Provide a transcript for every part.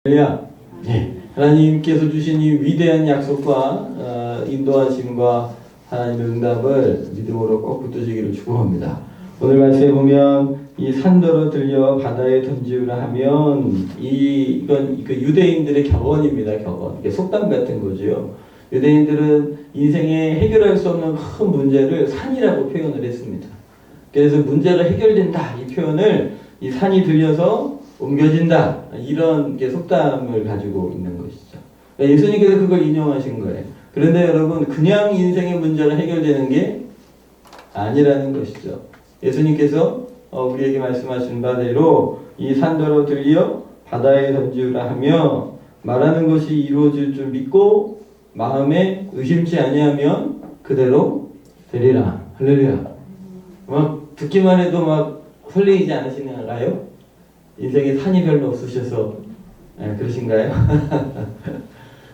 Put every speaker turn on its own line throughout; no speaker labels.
할렐루야. 네. 하나님께서 주신 이 위대한 약속과 인도하심과 하나님의 응답을 믿음으로 꼭 붙드시기를 축복합니다. 오늘 말씀에 보면 이 산더러 들려 바다에 던지우라 하면 이건 그 유대인들의 격언입니다. 격언. 이게 속담 같은 거죠. 유대인들은 인생에 해결할 수 없는 큰 문제를 산이라고 표현을 했습니다. 그래서 문제가 해결된다 이 표현을 이 산이 들려서 옮겨진다 이런 게 속담을 가지고 있는 것이죠. 그러니까 예수님께서 그걸 인용하신 거예요. 그런데 여러분 그냥 인생의 문제가 해결되는 게 아니라는 것이죠. 예수님께서 우리에게 말씀하신 바대로 이 산더러 들려 바다에 던지우라 하며 말하는 것이 이루어질 줄 믿고 마음에 의심치 아니하면 그대로 되리라. 할렐루야. 막 듣기만 해도 막 설레이지 않으시나요? 인생에 산이 별로 없으셔서 그러신가요?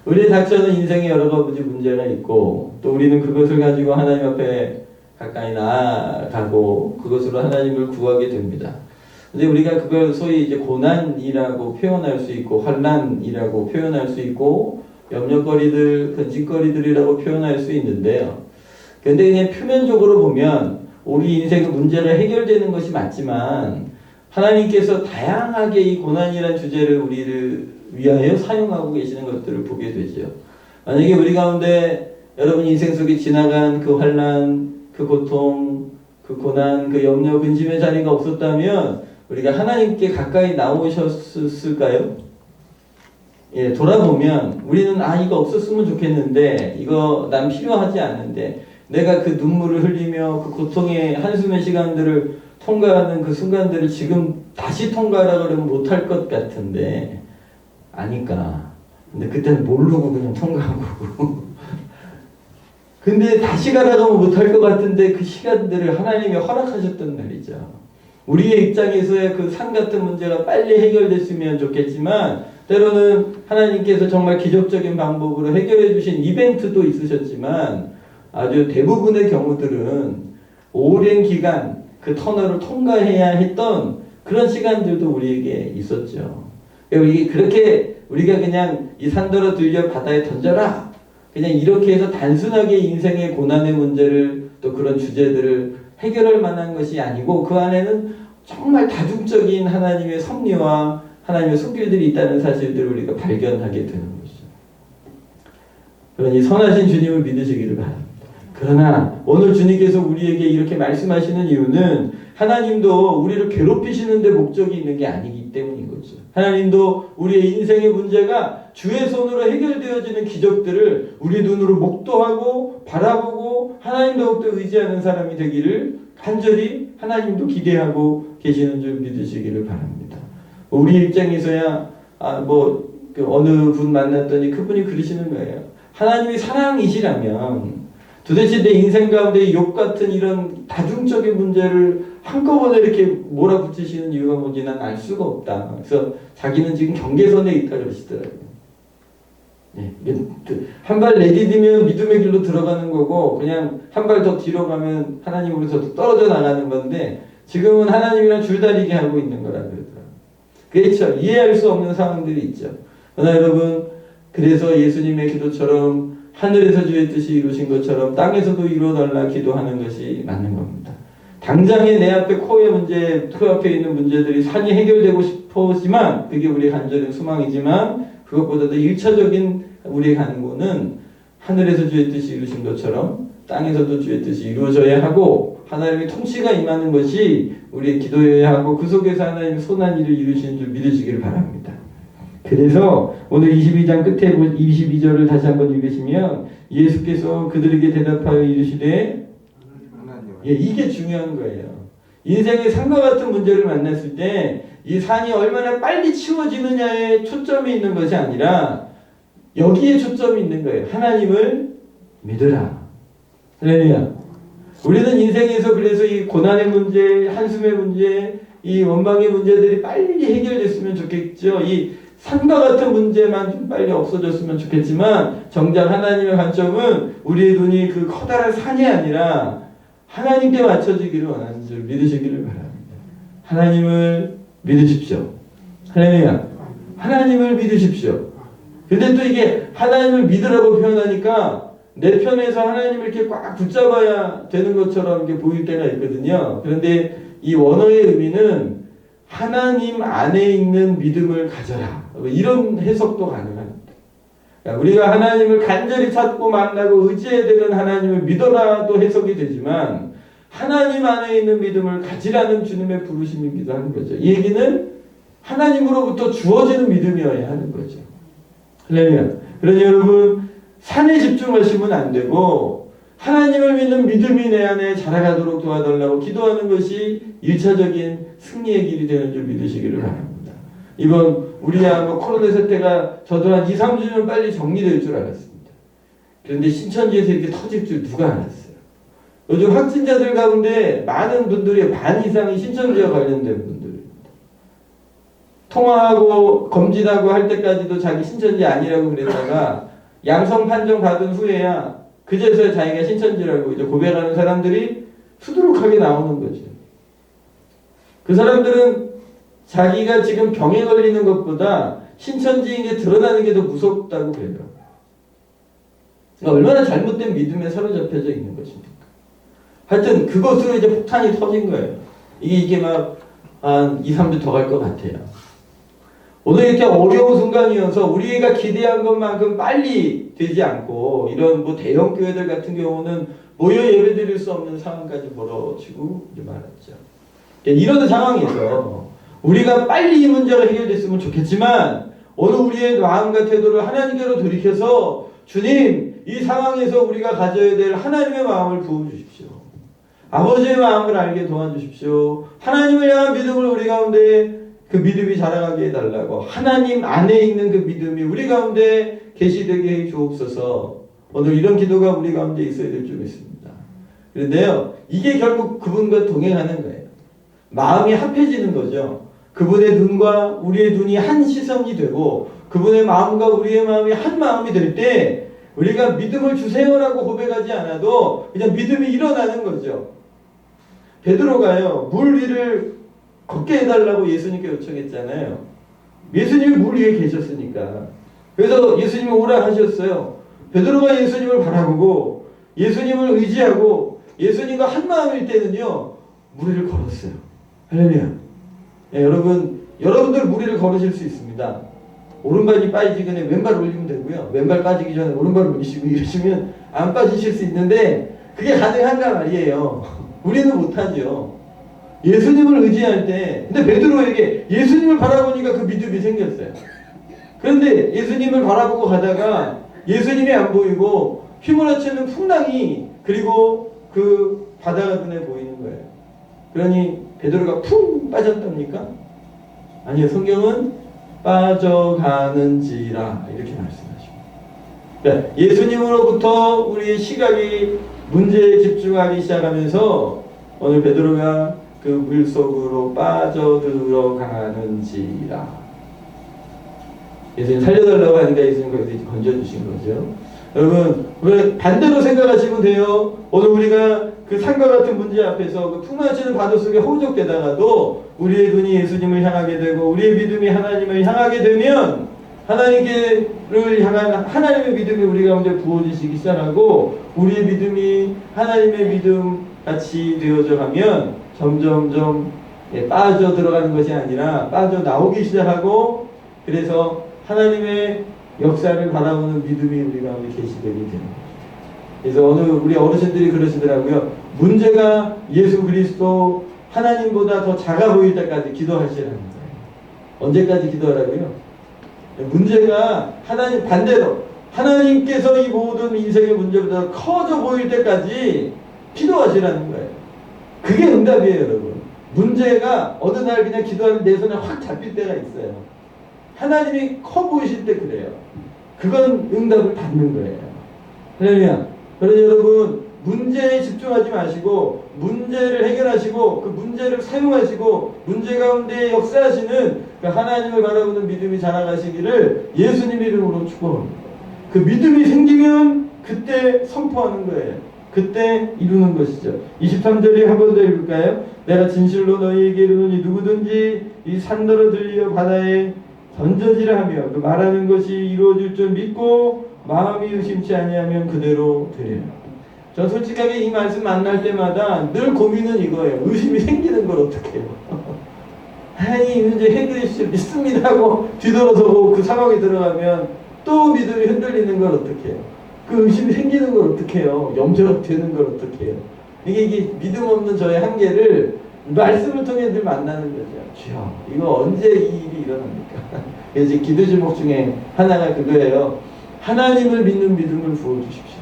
우리 닥쳐는 인생에 여러 가지 문제가 있고 또 우리는 그것을 가지고 하나님 앞에 가까이 나아가고 그것으로 하나님을 구하게 됩니다. 근데 우리가 그걸 소위 이제 고난이라고 표현할 수 있고 환난이라고 표현할 수 있고 염려거리들, 근심거리들이라고 표현할 수 있는데요. 근데 그냥 표면적으로 보면 우리 인생의 문제가 해결되는 것이 맞지만 하나님께서 다양하게 이 고난이라는 주제를 우리를 위하여 사용하고 계시는 것들을 보게 되죠. 만약에 우리 가운데 여러분 인생 속에 지나간 그 환난, 그 고통, 그 고난, 그 염려, 근심의 자리가 없었다면 우리가 하나님께 가까이 나오셨을까요? 예, 돌아보면 우리는 이거 없었으면 좋겠는데 이거 난 필요하지 않은데 내가 그 눈물을 흘리며 그 고통의 한숨의 시간들을 통과하는 그 순간들을 지금 다시 통과하라 그러면 못할 것 같은데 아니까. 근데 그때는 모르고 그냥 통과한 거고. 근데 다시 가라고 못할 것 같은데 그 시간들을 하나님이 허락하셨단 말이죠. 우리의 입장에서의 그 산 같은 문제가 빨리 해결됐으면 좋겠지만 때로는 하나님께서 정말 기적적인 방법으로 해결해 주신 이벤트도 있으셨지만 아주 대부분의 경우들은 오랜 기간 그 터널을 통과해야 했던 그런 시간들도 우리에게 있었죠. 그렇게 우리가 그냥 이 산더러 들려 바다에 던져라 그냥 이렇게 해서 단순하게 인생의 고난의 문제를 또 그런 주제들을 해결할 만한 것이 아니고 그 안에는 정말 다중적인 하나님의 섭리와 하나님의 손길들이 있다는 사실들을 우리가 발견하게 되는 것이죠. 그러니 선하신 주님을 믿으시기를 바랍니다. 그러나 오늘 주님께서 우리에게 이렇게 말씀하시는 이유는 하나님도 우리를 괴롭히시는 데 목적이 있는 게 아니기 때문인 거죠. 하나님도 우리의 인생의 문제가 주의 손으로 해결되어지는 기적들을 우리 눈으로 목도하고 바라보고 하나님 더욱더 의지하는 사람이 되기를 간절히 하나님도 기대하고 계시는 줄 믿으시기를 바랍니다. 우리 입장에서야 어느 분 만났더니 그분이 그러시는 거예요. 하나님이 사랑이시라면 도대체 내 인생 가운데 욕 같은 이런 다중적인 문제를 한꺼번에 이렇게 몰아붙이시는 이유가 뭔지 난 알 수가 없다. 그래서 자기는 지금 경계선에 있다 그러시더라고요. 네, 한 발 내디디면 믿음의 길로 들어가는 거고 그냥 한 발 더 뒤로 가면 하나님으로부터 떨어져 나가는 건데 지금은 하나님이랑 줄다리기 하고 있는 거라 그러더라고요. 그렇죠. 이해할 수 없는 상황들이 있죠. 그러나 여러분 그래서 예수님의 기도처럼 하늘에서 주의 뜻이 이루신 것처럼 땅에서도 이루어달라 기도하는 것이 맞는 겁니다. 당장에 내 앞에 코의 문제, 그 앞에 있는 문제들이 산이 해결되고 싶었지만 그게 우리의 간절한 소망이지만 그것보다도 1차적인 우리의 간구는 하늘에서 주의 뜻이 이루신 것처럼 땅에서도 주의 뜻이 이루어져야 하고 하나님의 통치가 임하는 것이 우리의 기도여야 하고 그 속에서 하나님의 선한 일을 이루시는 줄 믿으시기를 바랍니다. 그래서 오늘 22장 끝에 22절을 다시 한번 읽으시면 예수께서 그들에게 대답하여 이르시되 이게 중요한 거예요. 인생의 산과 같은 문제를 만났을 때 이 산이 얼마나 빨리 치워지느냐에 초점이 있는 것이 아니라 여기에 초점이 있는 거예요. 하나님을 믿으라. 할렐루야. 우리는 인생에서 그래서 이 고난의 문제, 한숨의 문제, 이 원망의 문제들이 빨리 해결됐으면 좋겠죠. 이 산과 같은 문제만 좀 빨리 없어졌으면 좋겠지만 정작 하나님의 관점은 우리의 눈이 그 커다란 산이 아니라 하나님께 맞춰지기를 원하는 줄 믿으시기를 바랍니다. 하나님을 믿으십시오. 할렐루야. 하나님을 믿으십시오. 근데 또 이게 하나님을 믿으라고 표현하니까 내 편에서 하나님을 이렇게 꽉 붙잡아야 되는 것처럼 이렇게 보일 때가 있거든요. 그런데 이 원어의 의미는 하나님 안에 있는 믿음을 가져라. 이런 해석도 가능합니다. 그러니까 우리가 하나님을 간절히 찾고 만나고 의지해야 되는 하나님을 믿어라도 해석이 되지만 하나님 안에 있는 믿음을 가지라는 주님의 부르심이기도 하는 거죠. 이 얘기는 하나님으로부터 주어지는 믿음이어야 하는 거죠. 할렐루야. 그러니 여러분 산에 집중하시면 안 되고 하나님을 믿는 믿음이 내 안에 자라가도록 도와달라고 기도하는 것이 1차적인 승리의 길이 되는 줄 믿으시기를 바랍니다. 이번 우리야 코로나 사태가 저도 한 2, 3주면 빨리 정리될 줄 알았습니다. 그런데 신천지에서 이렇게 터질 줄 누가 알았어요. 요즘 확진자들 가운데 많은 분들이 반 이상이 신천지와 관련된 분들입니다. 통화하고 검진하고 할 때까지도 자기 신천지 아니라고 그랬다가 양성 판정 받은 후에야 그제서야 자기가 신천지라고 이제 고백하는 사람들이 수두룩하게 나오는 거죠. 그 사람들은 자기가 지금 병에 걸리는 것보다 신천지인 게 드러나는 게 더 무섭다고 그래요. 그러니까 얼마나 잘못된 믿음에 사로잡혀져 있는 것입니까? 하여튼 그것으로 이제 폭탄이 터진 거예요. 이게 막 한 2, 3주 더 갈 것 같아요. 오늘 이렇게 어려운 순간이어서 우리가 기대한 것만큼 빨리 되지 않고 이런 뭐 대형 교회들 같은 경우는 모여 예배드릴 수 없는 상황까지 벌어지고 이제 말았죠. 이런 상황에서 우리가 빨리 이 문제가 해결됐으면 좋겠지만 오늘 우리의 마음과 태도를 하나님께로 돌이켜서 주님 이 상황에서 우리가 가져야 될 하나님의 마음을 부어주십시오. 아버지의 마음을 알게 도와주십시오. 하나님을 향한 믿음을 우리 가운데 그 믿음이 자라가게 해달라고 하나님 안에 있는 그 믿음이 우리 가운데 계시되게 해 주옵소서. 오늘 이런 기도가 우리 가운데 있어야 될 줄 믿습니다. 그런데요 이게 결국 그분과 동행하는 거예요. 마음이 합해지는 거죠. 그분의 눈과 우리의 눈이 한 시선이 되고 그분의 마음과 우리의 마음이 한 마음이 될 때 우리가 믿음을 주세요라고 고백하지 않아도 그냥 믿음이 일어나는 거죠. 베드로가요 물 위를 걷게 해달라고 예수님께 요청했잖아요. 예수님이 물 위에 계셨으니까. 그래서 예수님이 오라 하셨어요. 베드로가 예수님을 바라보고 예수님을 의지하고 예수님과 한 마음일 때는요 물 위를 걸었어요. 할렐루야. 네, 여러분들 물 위를 걸으실 수 있습니다. 오른발이 빠지기 전에 왼발 올리면 되고요. 왼발 빠지기 전에 오른발 올리시고 이러시면 안 빠지실 수 있는데 그게 가능한가 말이에요. 우리는 못하죠. 예수님을 의지할 때 근데 베드로에게 예수님을 바라보니까 그 믿음이 생겼어요. 그런데 예수님을 바라보고 가다가 예수님이 안 보이고 휘몰아치는 풍랑이 그리고 그 바다가 눈에 보이는 거예요. 그러니 베드로가 푹 빠졌답니까? 아니요. 성경은 빠져가는지라 이렇게 말씀하십니다. 그러니까 예수님으로부터 우리의 시각이 문제에 집중하기 시작하면서 오늘 베드로가 그 물속으로 빠져들어가는지라. 예수님 살려달라고 하니까 예수님 거기서 건져주신 거죠. 여러분, 왜 반대로 생각하시면 돼요. 오늘 우리가 그 산과 같은 문제 앞에서 그 풍랑치는 바다 속에 허우적대다가도 우리의 눈이 예수님을 향하게 되고 우리의 믿음이 하나님을 향하게 되면 하나님께를 향한 하나님의 믿음이 우리 가운데 부어지시기 시작하고 우리의 믿음이 하나님의 믿음 같이 되어져 가면 점점점 빠져들어가는 것이 아니라 빠져나오기 시작하고 그래서 하나님의 역사를 바라보는 믿음이 우리 가운데 계시되게 되는 거죠. 그래서 오늘 우리 어르신들이 그러시더라고요. 문제가 예수 그리스도 하나님보다 더 작아 보일 때까지 기도하시라는 거예요. 언제까지 기도하라고요? 문제가 하나님 반대로 하나님께서 이 모든 인생의 문제보다 커져 보일 때까지 기도하시라는 거예요. 그게 응답이에요, 여러분. 문제가 어느 날 그냥 기도하는 내 손에 확 잡힐 때가 있어요. 하나님이 커 보이실 때 그래요. 그건 응답을 받는 거예요. 할렐루야. 그래서 여러분 문제에 집중하지 마시고 문제를 해결하시고 그 문제를 사용하시고 문제 가운데 역사하시는 그 하나님을 바라보는 믿음이 자라가시기를 예수님 이름으로 축복합니다. 그 믿음이 생기면 그때 선포하는 거예요. 그때 이루는 것이죠. 23절에 한 번 더 읽을까요? 내가 진실로 너희에게 이르노니 누구든지 이 산더러 들려 바다에 던져지라 하며 그 말하는 것이 이루어질 줄 믿고 마음이 의심치 아니하면 그대로 되리라. 저 솔직하게 이 말씀 만날 때마다 늘 고민은 이거예요. 의심이 생기는 걸 어떻게 해요? 하나님 이제 해결해 주실 믿습니다 하고 뒤돌아서고 그 상황에 들어가면 또 믿음이 흔들리는 걸 어떻게 해요? 그 의심이 생기는 걸 어떻게 해요? 염려가 되는 걸 어떻게 해요? 이게 믿음 없는 저의 한계를 말씀을 통해 늘 만나는 거죠. 주여, 이거 언제 이 일이 일어납니까? 이제 기도 제목 중에 하나가 그거예요. 하나님을 믿는 믿음을 부어주십시오.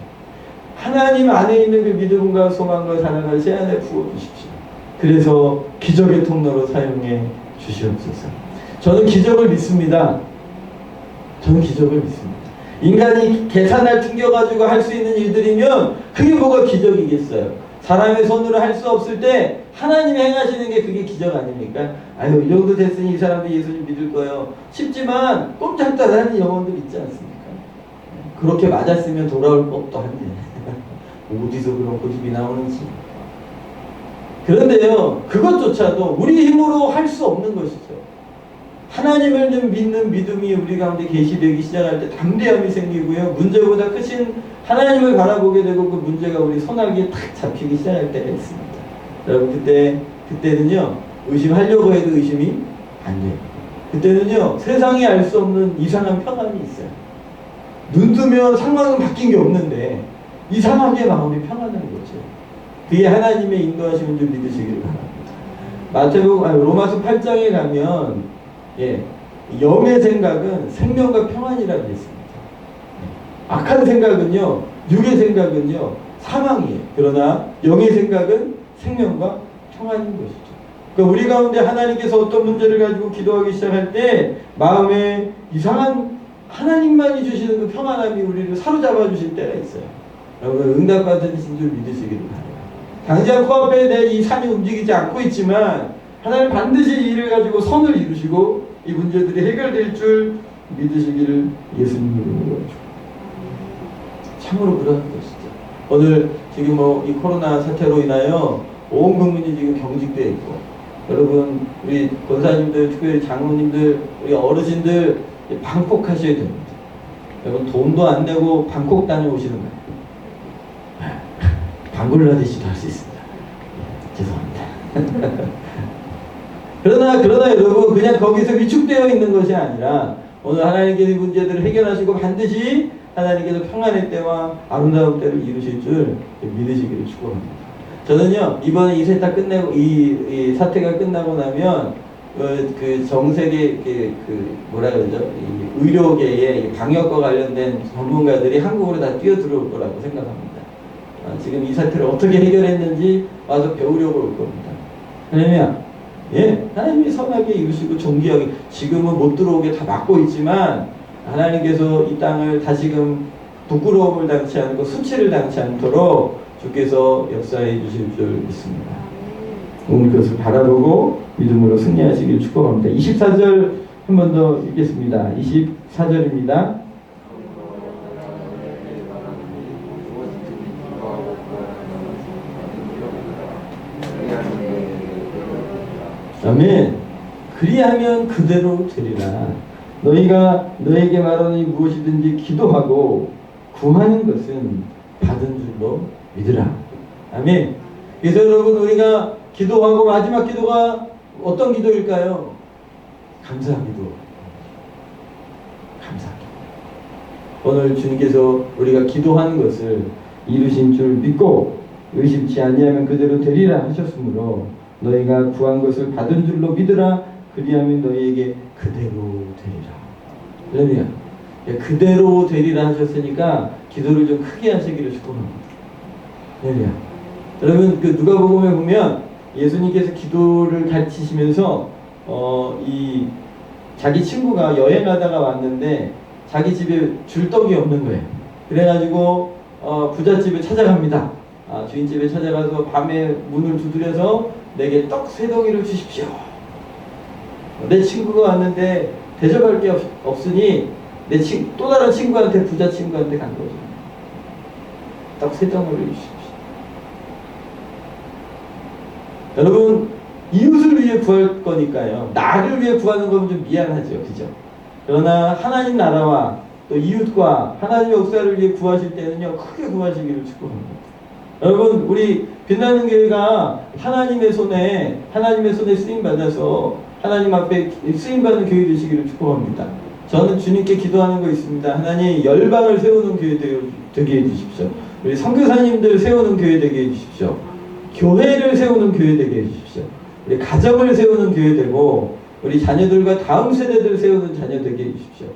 하나님 안에 있는 그 믿음과 소망과 사랑을 제 안에 부어주십시오. 그래서 기적의 통로로 사용해 주시옵소서. 저는 기적을 믿습니다. 저는 기적을 믿습니다. 인간이 계산을 튕겨가지고 할 수 있는 일들이면 그게 뭐가 기적이겠어요. 사람의 손으로 할 수 없을 때 하나님이 행하시는 게 그게 기적 아닙니까? 아유, 이 정도 됐으니 이 사람도 예수님 믿을 거예요. 쉽지만 꼼짝달하는 영혼들 있지 않습니까? 그렇게 맞았으면 돌아올 법도 한데 어디서 그런 고집이 나오는지. 그런데요, 그것조차도 우리 힘으로 할 수 없는 것이죠. 하나님을 믿는 믿음이 우리 가운데 계시되기 시작할 때 담대함이 생기고요, 문제보다 크신 하나님을 바라보게 되고 그 문제가 우리 손아귀에 탁 잡히기 시작할 때가 있습니다. 여러분, 그때는요, 의심하려고 해도 의심이 안 돼요. 그때는요, 세상이 알 수 없는 이상한 평안이 있어요. 눈 뜨면 상황은 바뀐 게 없는데 이상하게 마음이 평안한 거죠. 그게 하나님의 인도하심인 줄 믿으시기를 바랍니다. 로마서 8장에 가면 영의 생각은 생명과 평안이라고 했습니다. 악한 생각은요, 육의 생각은요, 사망이에요. 그러나 영의 생각은 생명과 평안인 것이죠. 그러니까 우리 가운데 하나님께서 어떤 문제를 가지고 기도하기 시작할 때 마음에 이상한 하나님만이 주시는 그 평안함이 우리를 사로잡아 주실 때가 있어요. 여러분, 응답받으신 줄 믿으시기를 바랍니다. 당장 코앞에 내 이 산이 움직이지 않고 있지만 하나님 반드시 이 일을 가지고 선을 이루시고 이 문제들이 해결될 줄 믿으시기를 예수님 이름으로 참으로 그런 것이죠. 오늘 지금 이 코로나 사태로 인하여 온 국민이 지금 경직되어 있고, 여러분, 우리 권사님들, 특별히 장로님들, 우리 어르신들 방콕하셔야 됩니다. 여러분, 돈도 안 내고 방콕 다녀오시는 거예요. 방글라데시도 할 수 있습니다. 죄송합니다. 그러나 여러분, 그냥 거기서 위축되어 있는 것이 아니라 오늘 하나님께서 이 문제들을 해결하시고 반드시 하나님께서 평안의 때와 아름다운 때를 이루실 줄 믿으시기를 축복합니다. 저는요, 이번에 이 세타 끝내고 이 사태가 끝나고 나면 그 정세계 뭐라 그러죠? 이 의료계의 방역과 관련된 전문가들이 한국으로 다 뛰어들어올 거라고 생각합니다. 지금 이 사태를 어떻게 해결했는지 와서 배우려고 올 겁니다. 왜냐면 하나님이 선하게 이루시고 존귀하게, 지금은 못 들어오게 다 막고 있지만 하나님께서 이 땅을 다시금 부끄러움을 당치 않고 수치를 당치 않도록 주께서 역사해 주실 줄 믿습니다. 오늘 그것을 바라보고 믿음으로 승리하시길 축복합니다. 24절 한 번 더 읽겠습니다. 24절입니다. 아멘. 그리하면 그대로 되리라. 너희가 너에게 말하니 무엇이든지 기도하고 구하는 것은 받은 줄로 믿으라. 아멘. 그래서 여러분, 우리가 기도하고 마지막 기도가 어떤 기도일까요? 감사 기도. 감사 기도. 오늘 주님께서 우리가 기도하는 것을 이루신 줄 믿고 의심치 아니하면 그대로 되리라 하셨으므로 너희가 구한 것을 받은 줄로 믿으라. 그리하면 너희에게 그대로 되리라. 할렐루야. 그대로 되리라 하셨으니까 기도를 좀 크게 하시기를 축복합니다. 할렐루야. 여러분, 그 누가복음에 보면 예수님께서 기도를 가르치시면서 이 자기 친구가 여행하다가 왔는데 자기 집에 줄떡이 없는 거예요. 그래가지고 부잣집에 찾아갑니다. 주인집에 찾아가서 밤에 문을 두드려서 내게 떡 3덩이를 주십시오. 내 친구가 왔는데 대접할 게 없으니 또 다른 친구한테, 부자 친구한테 간 거죠. 떡 3덩이를 주십시오. 여러분, 이웃을 위해 구할 거니까요. 나를 위해 구하는 건 좀 미안하죠. 그죠? 그러나 하나님 나라와 또 이웃과 하나님의 역사를 위해 구하실 때는요, 크게 구하시기를 축복합니다. 여러분, 우리 빛나는 교회가 하나님의 손에 쓰임 받아서 하나님 앞에 쓰임 받는 교회 되시기를 축복합니다. 저는 주님께 기도하는 거 있습니다. 하나님, 열방을 세우는 교회 되게 해주십시오. 우리 선교사님들 세우는 교회 되게 해주십시오. 교회를 세우는 교회 되게 해주십시오. 우리 가정을 세우는 교회 되고, 우리 자녀들과 다음 세대들을 세우는 자녀 되게 해주십시오.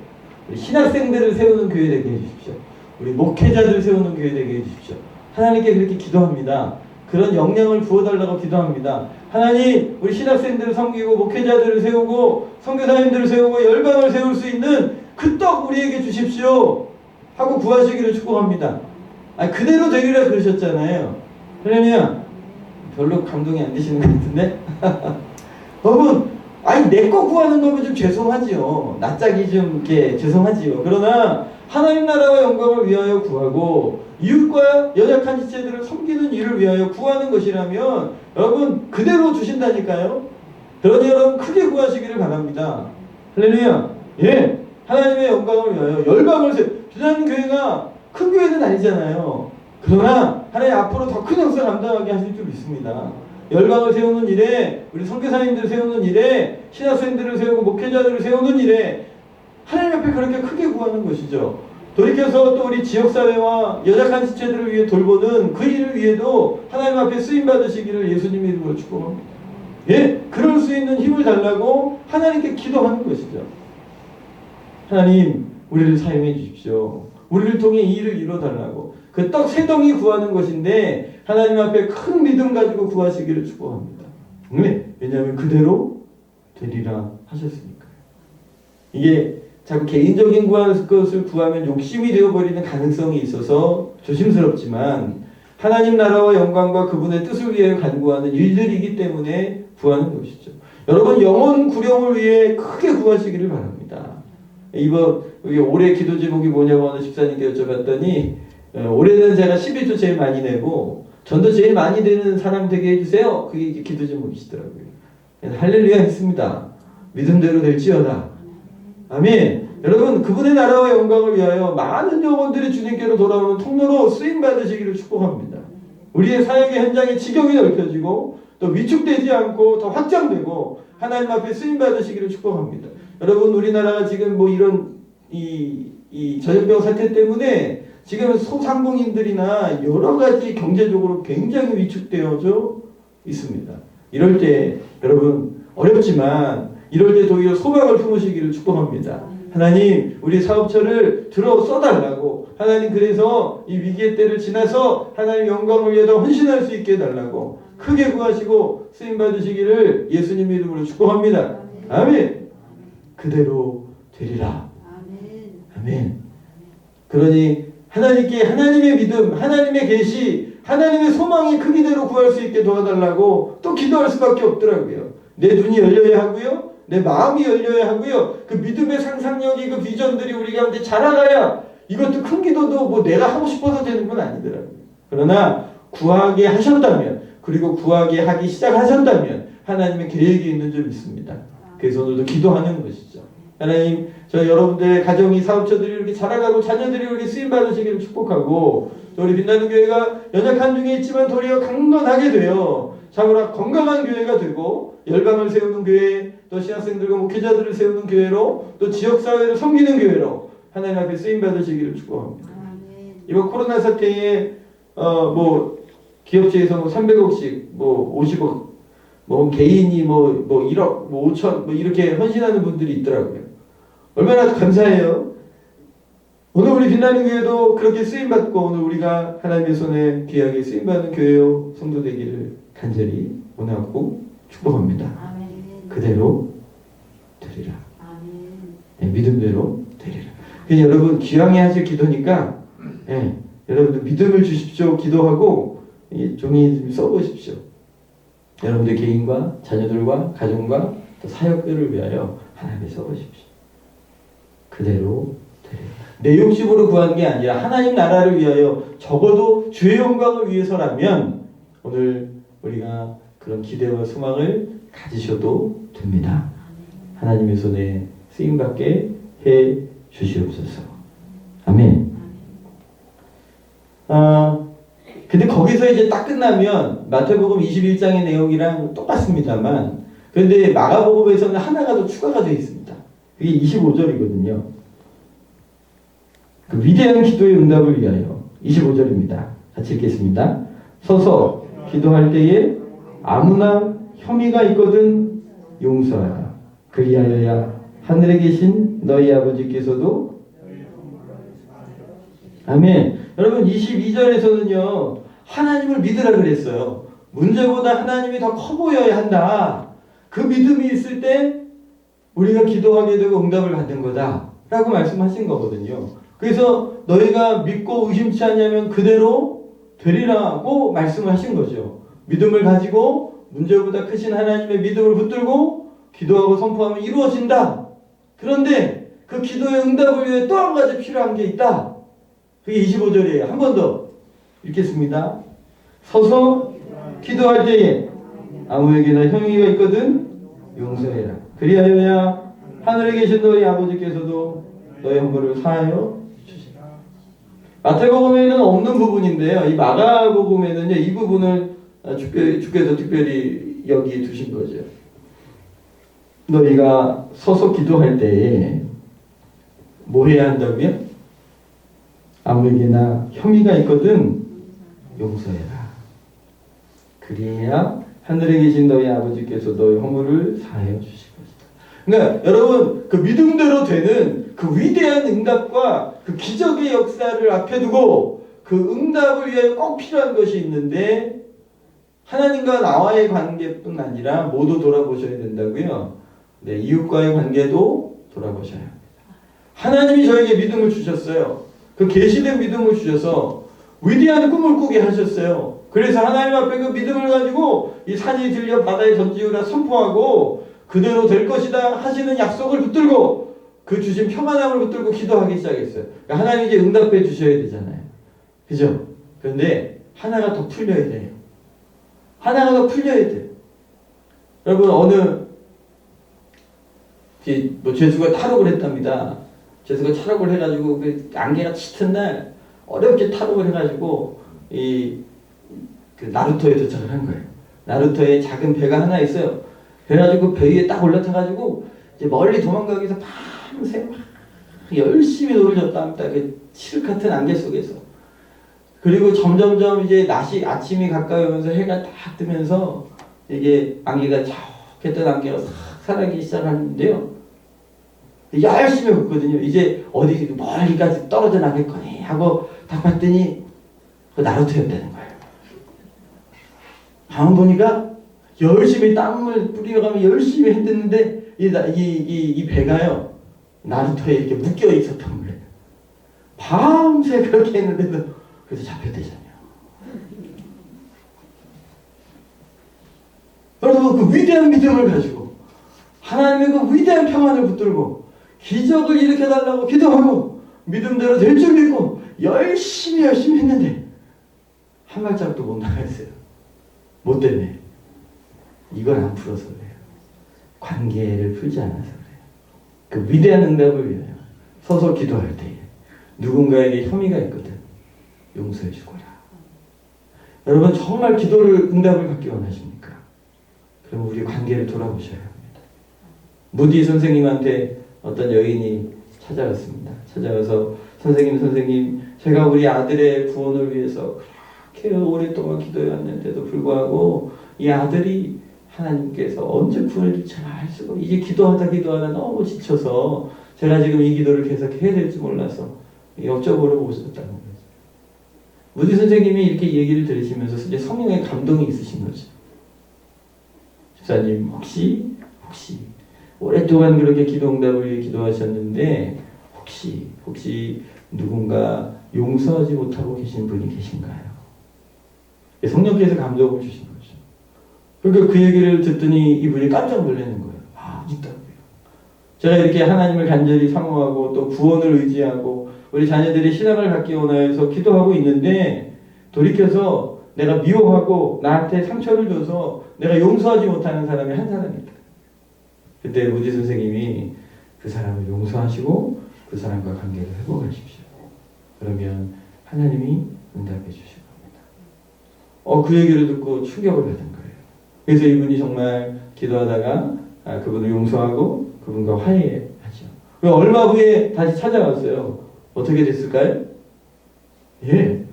우리 신학생들을 세우는 교회 되게 해주십시오. 우리 목회자들 세우는 교회 되게 해주십시오. 하나님께 그렇게 기도합니다. 그런 역량을 부어달라고 기도합니다. 하나님, 우리 신학생들을 섬기고 목회자들을 세우고 선교사님들을 세우고 열방을 세울 수 있는 그 떡 우리에게 주십시오 하고 구하시기를 축복합니다. 그대로 되리라 그러셨잖아요. 그러면 별로 감동이 안 되시는 것 같은데? 여러분, 내 거 구하는 거면 좀 죄송하지요. 낯짝이 좀 이렇게 죄송하지요. 그러나 하나님 나라와 영광을 위하여 구하고 이웃과 연약한 지체들을 섬기는 일을 위하여 구하는 것이라면 여러분 그대로 주신다니까요. 그러니 여러분 크게 구하시기를 바랍니다. 할렐루야. 예, 하나님의 영광을 위하여 열방을 빛나는 교회가 큰 교회는 아니잖아요. 그러나 하나님 앞으로 더 큰 역사 감당하게 하실 줄 믿습니다. 열방을 세우는 일에, 우리 선교사님들을 세우는 일에, 신학생들을 세우고 목회자들을 세우는 일에 하나님 앞에 그렇게 크게 구하는 것이죠. 돌이켜서 또 우리 지역사회와 연약한 지체들을 위해 돌보는 그 일을 위해도 하나님 앞에 쓰임받으시기를 예수님 이름으로 축복합니다. 예, 그럴 수 있는 힘을 달라고 하나님께 기도하는 것이죠. 하나님, 우리를 사용해 주십시오. 우리를 통해 이 일을 이뤄달라고. 그 떡 세 덩이 구하는 것인데 하나님 앞에 큰 믿음 가지고 구하시기를 축복합니다. 네, 왜냐하면 그대로 되리라 하셨으니까요. 이게 자꾸 개인적인 구하는 것을 구하면 욕심이 되어버리는 가능성이 있어서 조심스럽지만 하나님 나라와 영광과 그분의 뜻을 위해 간구하는 일들이기 때문에 구하는 것이죠. 여러분, 영혼 구령을 위해 크게 구하시기를 바랍니다. 이번 올해 기도 제목이 뭐냐고 하는 집사님께 여쭤봤더니 올해는 제가 11조 제일 많이 내고 전도 제일 많이 되는 사람 되게 해주세요. 그게 기도 제목이시더라고요. 할렐루야 했습니다. 믿음대로 될지어다. 아멘. 여러분, 그분의 나라와 영광을 위하여 많은 영혼들이 주님께로 돌아오는 통로로 쓰임받으시기를 축복합니다. 우리의 사역의 현장의 지경이 넓혀지고 또 위축되지 않고 더 확장되고 하나님 앞에 쓰임받으시기를 축복합니다. 여러분, 우리나라가 지금 뭐 이런 이 전염병 사태 때문에 지금 소상공인들이나 여러 가지 경제적으로 굉장히 위축되어져 있습니다. 이럴 때 여러분 어렵지만 이럴 때 오히려 소망을 품으시기를 축복합니다. 하나님, 우리 사업처를 들어 써달라고. 하나님, 그래서 이 위기의 때를 지나서 하나님 영광을 위해 더 헌신할 수 있게 해달라고 크게 구하시고 쓰임받으시기를 예수님 이름으로 축복합니다. 아멘. 그대로 되리라. 아멘. 그러니 하나님께 하나님의 믿음, 하나님의 계시, 하나님의 소망이 그 기대로 구할 수 있게 도와달라고 또 기도할 수밖에 없더라고요. 내 눈이 열려야 하고요. 내 마음이 열려야 하고요. 그 믿음의 상상력이, 그 비전들이 우리 가운데 자라가야 이것도 큰 기도도 뭐 내가 하고 싶어서 되는 건 아니더라고요. 그러나 구하게 하셨다면, 그리고 구하게 하기 시작하셨다면 하나님의 계획이 있는 줄 믿습니다. 그래서 오늘도 기도하는 것이죠. 하나님, 저 여러분들의 가정이, 사업처들이 이렇게 자라가고 자녀들이 이렇게 쓰임받으시기를 축복하고, 또 우리 빛나는 교회가 연약한 중에 있지만 도리어 강건하게 되어 참으로 건강한 교회가 되고 열방을 세우는 교회, 또 신학생들과 목회자들을 세우는 교회로, 또 지역사회를 섬기는 교회로 하나님 앞에 쓰임받으시기를 축복합니다. 이번 코로나 사태에 뭐 기업체에서 뭐 300억씩 뭐 50억 뭐 개인이 뭐 1억 뭐 5천 뭐 이렇게 헌신하는 분들이 있더라고요. 얼마나 감사해요. 오늘 우리 빛나는 교회도 그렇게 쓰임받고 오늘 우리가 하나님의 손에 귀하게 쓰임받는 교회요 성도 되기를 간절히 원하고 축복합니다. 아멘. 그대로 되리라. 아멘. 믿음대로 되리라. 그냥 여러분 기왕에 하실 기도니까 여러분들 믿음을 주십시오. 기도하고 종이 좀 써보십시오. 여러분들 개인과 자녀들과 가정과 또 사역들을 위하여 하나님께 써보십시오. 그대로 되리라. 내 욕심으로 구하는 게 아니라 하나님 나라를 위하여 적어도 주의 영광을 위해서라면 오늘 우리가 그런 기대와 소망을 가지셔도 됩니다. 하나님의 손에 쓰임받게 주시옵소서. 아멘. 근데 거기서 이제 딱 끝나면 마태복음 21장의 내용이랑 똑같습니다만, 그런데 마가복음에서는 하나가 더 추가가 되어 있습니다. 그게 25절이거든요. 그 위대한 기도의 응답을 위하여 25절입니다. 같이 읽겠습니다. 서서 기도할 때에 아무나 혐의가 있거든 용서하라. 그리하여야 하늘에 계신 너희 아버지께서도 아멘. 여러분 22절에서는요. 하나님을 믿으라 그랬어요. 문제보다 하나님이 더 커 보여야 한다. 그 믿음이 있을 때 우리가 기도하게 되고 응답을 받는 거다 라고 말씀하신 거거든요. 그래서 너희가 믿고 의심치 않냐면 그대로 되리라고 말씀하신 거죠. 믿음을 가지고 문제보다 크신 하나님의 믿음을 붙들고 기도하고 선포하면 이루어진다. 그런데 그 기도의 응답을 위해 또 한 가지 필요한 게 있다. 그게 25절이에요. 한 번 더 읽겠습니다. 서서 기도할 때에 아무에게나 혐의가 있거든 용서해라. 그리하여야 하늘에 계신 너희 아버지께서도 너희 허물을 사하여 주시라. 마태복음에는 없는 부분인데요. 이 마가복음에는요. 이 부분을 주께서 특별히 여기에 두신 거죠. 너희가 서서 기도할 때에 뭐 해야 한다고요? 아무에게나 혐의가 있거든 용서해라. 그래야 하늘에 계신 너희 아버지께서 너희 허물을 사하여 주실 것이다. 그러니까 여러분 그 믿음대로 되는 그 위대한 응답과 그 기적의 역사를 앞에 두고 그 응답을 위해 꼭 필요한 것이 있는데 하나님과 나와의 관계뿐 아니라 모두 돌아보셔야 된다고요. 네, 이웃과의 관계도 돌아보셔야 합니다. 하나님이 저에게 믿음을 주셨어요. 그 계시된 믿음을 주셔서 위대한 꿈을 꾸게 하셨어요. 그래서 하나님 앞에 그 믿음을 가지고 이 산이 들려 바다에 던지우라 선포하고 그대로 될 것이다 하시는 약속을 붙들고 그 주신 평안함을 붙들고 기도하기 시작했어요. 그러니까 하나님이 이제 응답해 주셔야 되잖아요. 그죠? 그런데 하나가 더 풀려야 돼요. 하나가 더 풀려야 돼요. 여러분 뭐 죄수가 탈옥을 했답니다. 죄수가 탈옥을 해가지고 그 안개가 짙은 날 어렵게 탈옥을 해가지고 그 나루터에 도착을 한 거예요. 나루터에 작은 배가 하나 있어요. 그래가지고 배 위에 딱 올라타가지고 이제 멀리 도망가기 위해서 밤새 막 열심히 노를 졌답니다. 그 칠흑 같은 안개 속에서. 그리고 점점점 이제 아침이 가까이 오면서 해가 딱 뜨면서 이게 안개가 자욱했던 안개가 싹 사라지기 시작하는데요. 열심히 걷거든요. 이제 어디 멀리까지 떨어져 나겠거니 하고 딱 봤더니 그 나루터였다는 거예요. 가만 보니까 열심히 땀을 뿌려가며 열심히 했는데 이 배가요 나루터에 이렇게 묶여 있었던 거예요. 밤새 그렇게 했는데도 그래서 잡혔대잖아요. 여러분 그 위대한 믿음을 가지고 하나님의 그 위대한 평안을 붙들고 기적을 일으켜달라고 기도하고 믿음대로 될 줄 믿고 열심히 했는데 한 발짝도 못 나갔어요. 뭐 때문에? 이걸 안 풀어서 그래요. 관계를 풀지 않아서 그래요. 그 위대한 응답을 위하여 서서 기도할 때에 누군가에게 혐의가 있거든 용서해 주거라. 여러분 정말 기도를 응답을 받기 원하십니까? 그럼 우리 관계를 돌아보셔야 합니다. 무디 선생님한테 어떤 여인이 찾아갔습니다. 찾아가서 선생님 제가 우리 아들의 구원을 위해서 그렇게 오랫동안 기도해 왔는데도 불구하고 이 아들이 하나님께서 언제 구원해 줄지 알 수가 이제 기도하다 너무 지쳐서 제가 지금 이 기도를 계속 해야 될지 몰라서 여쭤보러 오셨다는 거죠. 무디 선생님이 이렇게 얘기를 들으시면서 이제 성령의 감동이 있으신 거죠. 집사님 혹시 오랫동안 그렇게 기도 응답을 위해 기도하셨는데 혹시 누군가 용서하지 못하고 계신 분이 계신가요? 성령께서 감동을 주신 거죠. 그러니까 그 얘기를 듣더니 이분이 깜짝 놀라는 거예요. 아, 있다고요. 제가 이렇게 하나님을 간절히 사모하고 또 구원을 의지하고 우리 자녀들이 신앙을 갖기 원하여서 기도하고 있는데 돌이켜서 내가 미워하고 나한테 상처를 줘서 내가 용서하지 못하는 사람이 한 사람이 있다. 그때 무디 선생님이 그 사람을 용서하시고 그 사람과 관계를 회복하십시오. 그러면 하나님이 응답해 주실 겁니다. 그 얘기를 듣고 충격을 받은 거예요. 그래서 이분이 정말 기도하다가 그분을 용서하고 그분과 화해하죠. 얼마 후에 다시 찾아왔어요. 어떻게 됐을까요? 예,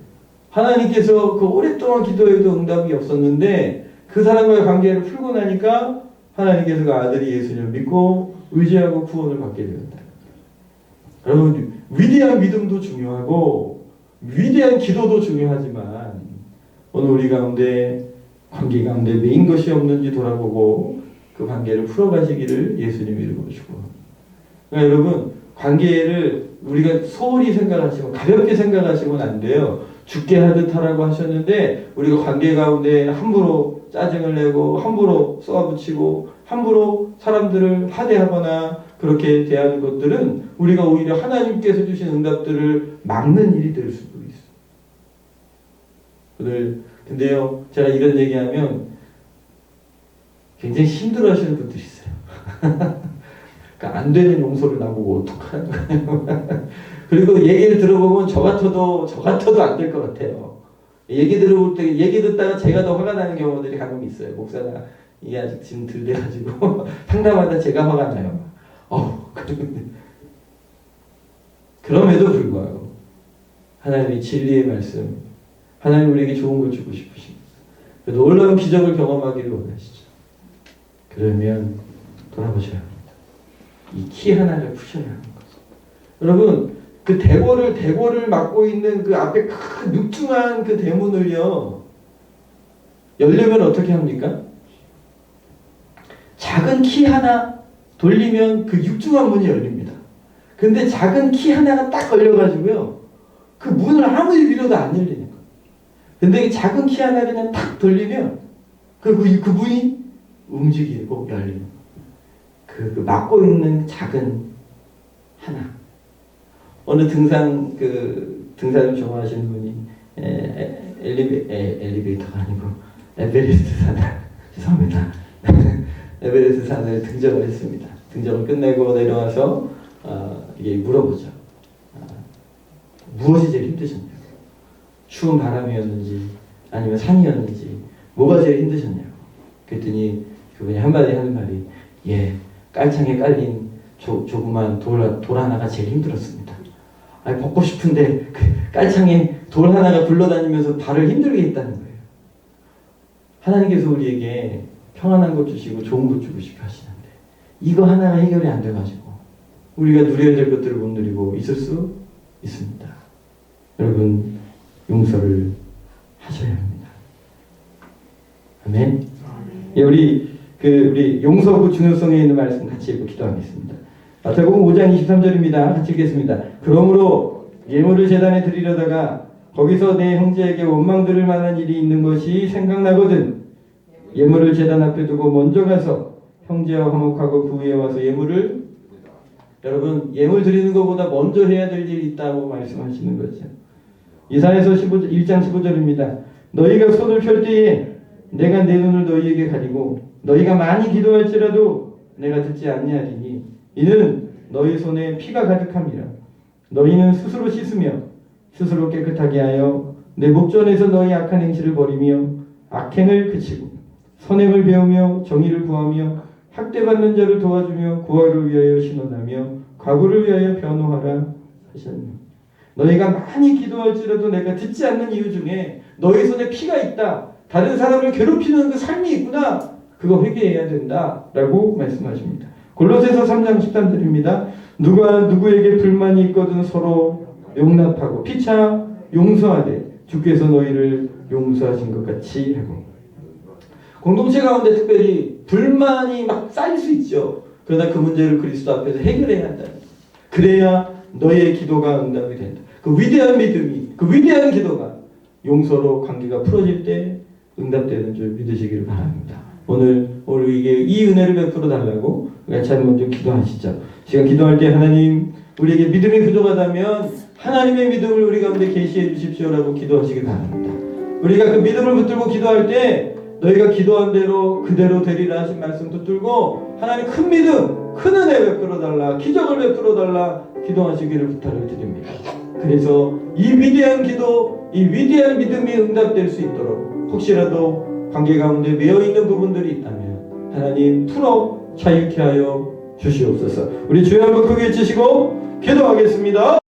하나님께서 그 오랫동안 기도해도 응답이 없었는데 그 사람과의 관계를 풀고 나니까 하나님께서 그 아들이 예수님을 믿고 의지하고 구원을 받게 되었다. 여러분, 위대한 믿음도 중요하고 위대한 기도도 중요하지만 오늘 우리 가운데 관계 가운데 메인 것이 없는지 돌아보고 그 관계를 풀어가시기를 예수님 이름으로 축복합니다. 그러니까 여러분, 관계를 우리가 소홀히 생각하시고 가볍게 생각하시면 안 돼요. 죽게 하듯 하라고 하셨는데 우리가 관계 가운데 함부로 짜증을 내고 함부로 쏘아붙이고 함부로 사람들을 하대하거나 그렇게 대하는 것들은 우리가 오히려 하나님께서 주신 응답들을 막는 일이 될 수도 있어요. 오늘 근데요, 제가 이런 얘기하면 굉장히 힘들어하시는 분들이 있어요. 그러니까 안 되는 용서를 나보고 어떡하는 거예요. 그리고 얘기를 들어보면 저 같아도 안 될 것 같아요. 얘기 듣다가 제가 더 화가 나는 경우들이 가끔 있어요. 목사가 이게 아직 지금 덜 돼가지고 상담하다 제가 화가 나요. 그럼에도 불구하고 하나님의 진리의 말씀, 하나님 우리에게 좋은 걸 주고 싶으십니다. 놀라운 기적을 경험하기를 원하시죠. 그러면 돌아보셔야 합니다. 이 키 하나를 푸셔야 하는 거죠. 여러분, 그 대궐을 막고 있는 그 앞에 큰 육중한 그 대문을요, 열려면 어떻게 합니까? 작은 키 하나 돌리면 그 육중한 문이 열립니다. 근데 작은 키 하나가 딱 걸려가지고요, 그 문을 아무리 밀어도 안 열리는 거예요. 근데 이 작은 키 하나 그냥 탁 돌리면 그 문이 움직이고 열리는 거예요. 그 막고 있는 작은 하나. 어느 등산을 좋아하시는 분이 엘리베이터가 아니고 에베레스트 산을 죄송합니다. 에베레스트 산을 등정을 했습니다. 등정을 끝내고 내려와서 이게 물어보죠. 무엇이 제일 힘드셨냐고. 추운 바람이었는지 아니면 산이었는지 뭐가 제일 힘드셨냐고. 그랬더니 그분이 한마디 하는 말이 깔창에 깔린 조그만 돌 하나가 제일 힘들었습니다. 벗고 싶은데 그 깔창에 돌 하나가 굴러다니면서 발을 힘들게 했다는 거예요. 하나님께서 우리에게 평안한 것 주시고 좋은 것 주고 싶어 하시는데 이거 하나가 해결이 안 돼가지고 우리가 누려야 될 것들을 못 누리고 있을 수 있습니다. 여러분, 용서를 하셔야 합니다. 아멘. 우리 용서 그 중요성에 있는 말씀 같이 읽고 기도하겠습니다. 마태복음 5장 23절입니다. 같이 읽겠습니다. 그러므로 예물을 제단에 드리려다가 거기서 내 형제에게 원망 들을 만한 일이 있는 것이 생각나거든 예물을 제단 앞에 두고 먼저 가서 형제와 화목하고 그 후에 와서 여러분, 예물 드리는 것보다 먼저 해야 될 일이 있다고 말씀하시는 거죠. 이사야서 1장 15절입니다. 너희가 손을 펼 때에 내가 내 눈을 너희에게 가리고 너희가 많이 기도할지라도 내가 듣지 아니하리니 이는 너희 손에 피가 가득함이라. 너희는 스스로 씻으며 스스로 깨끗하게 하여 내 목전에서 너희 악한 행실을 버리며 악행을 그치고 선행을 배우며 정의를 구하며 학대받는 자를 도와주며 구하를 위하여 신원하며 과부를 위하여 변호하라 하셨니. 너희가 많이 기도할지라도 내가 듣지 않는 이유 중에 너희 손에 피가 있다. 다른 사람을 괴롭히는 그 삶이 있구나. 그거 회개해야 된다라고 말씀하십니다. 골로새서 3장 13절입니다. 누가 누구에게 불만이 있거든 서로 용납하고 피차 용서하되 주께서 너희를 용서하신 것 같이 하고. 공동체 가운데 특별히 불만이 막 쌓일 수 있죠. 그러나 그 문제를 그리스도 앞에서 해결해야 한다. 그래야 너의 기도가 응답이 된다. 그 위대한 믿음이, 그 위대한 기도가 용서로 관계가 풀어질 때 응답되는 줄 믿으시기를 바랍니다. 오늘 우리에게 이 은혜를 베풀어 달라고 같이 한번 좀 기도하시죠. 제가 기도할 때 하나님, 우리에게 믿음이 부족하다면 하나님의 믿음을 우리 가운데 계시해 주십시오라고 기도하시기 바랍니다. 우리가 그 믿음을 붙들고 기도할 때 너희가 기도한 대로 그대로 되리라 하신 말씀 붙들고 하나님 큰 믿음, 큰 은혜 베풀어달라, 기적을 베풀어달라 기도하시기를 부탁을 드립니다. 그래서 이 위대한 기도, 이 위대한 믿음이 응답될 수 있도록 혹시라도 관계 가운데 매여있는 부분들이 있다면 하나님 풀어 자유케 하여 주시옵소서. 우리 주여 한번 크게 외치시고 기도하겠습니다.